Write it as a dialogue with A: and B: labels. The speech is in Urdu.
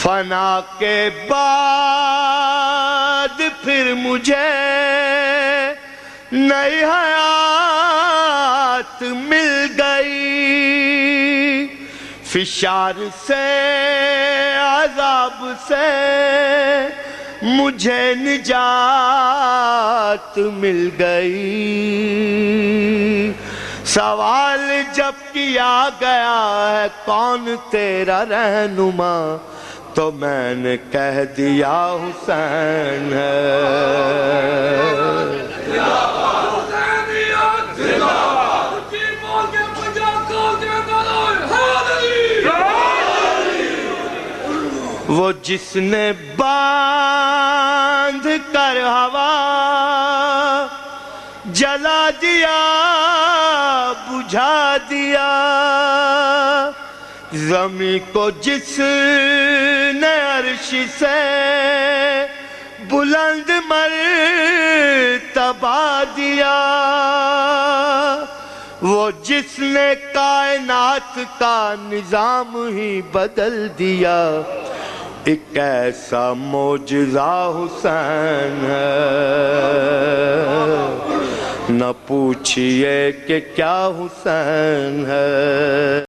A: فنا کے بعد پھر مجھے نئی حیات مل گئی، فشار سے عذاب سے مجھے نجات مل گئی۔ سوال جب کیا گیا ہے کون تیرا رہنما، تو میں نے کہہ دیا حسین ہے۔ وہ جس نے باندھ کر ہوا جلا دیا بجھا دیا، زمین کو جس نے عرش سے بلند مرتبہ دیا، وہ جس نے کائنات کا نظام ہی بدل دیا، ایک ایسا معجزہ حسین ہے۔ نہ پوچھئے کہ کیا حسین ہے۔